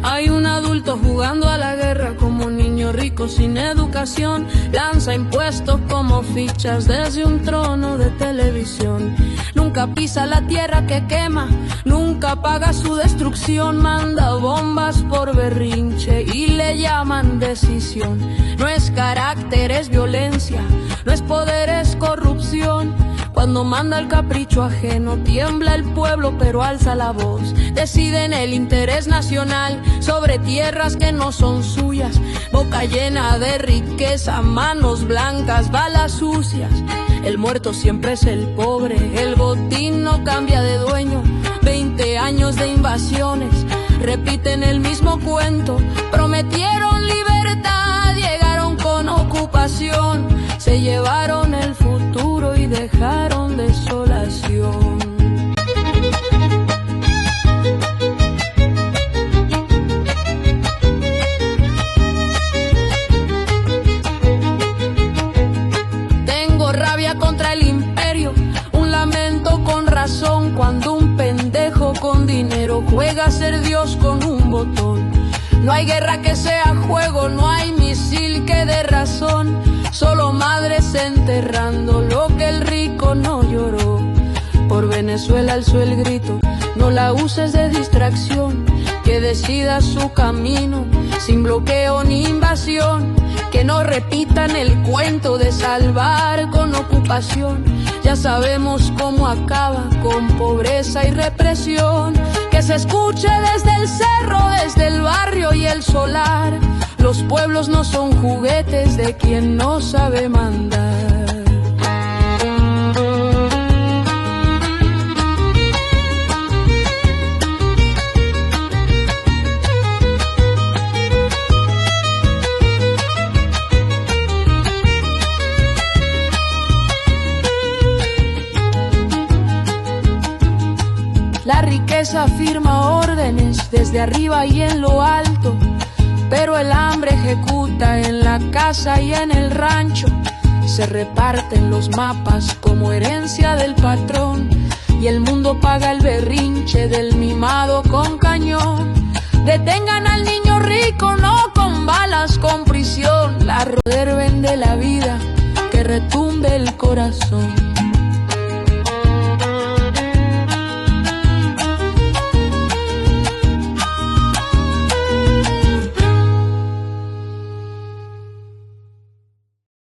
Hay un adulto jugando a la guerra como un niño rico sin educación. Lanza impuestos como fichas desde un trono de televisión. Nunca pisa la tierra que quema, nunca paga su destrucción. Manda bombas por berrinche y le llaman decisión. No es carácter, es violencia, no es poder, es corrupción. Cuando manda el capricho ajeno, tiembla el pueblo pero alza la voz. Decide en el interés nacional sobre tierras que no son suyas. Boca llena de riqueza, manos blancas, balas sucias. El muerto siempre es el pobre, el botín no cambia de dueño. 20 años de invasiones, repiten el mismo cuento. Prometieron libertad, llegaron con ocupación. Se llevaron el futuro y dejaron desolación. Tengo rabia contra el imperio, un lamento con razón. Cuando un pendejo con dinero juega a ser Dios con un botón. No hay guerra que sea juego, no hay misil que dé razón. Solo madres enterrando lo que el rico no lloró. Por Venezuela alzó el grito, no la uses de distracción. Que decida su camino, sin bloqueo ni invasión. Que no repitan el cuento de salvar con ocupación. Ya sabemos cómo acaba, con pobreza y represión. Que se escuche desde el cerro, desde el barrio y el solar. Los pueblos no son juguetes de quien no sabe mandar. La riqueza firma órdenes desde arriba y en lo alto, pero el hambre ejecuta en la casa y en el rancho. Se reparten los mapas como herencia del patrón, y el mundo paga el berrinche del mimado con cañón. Detengan al niño rico, no con balas, con prisión. La roder vende la vida, que retumbe el corazón.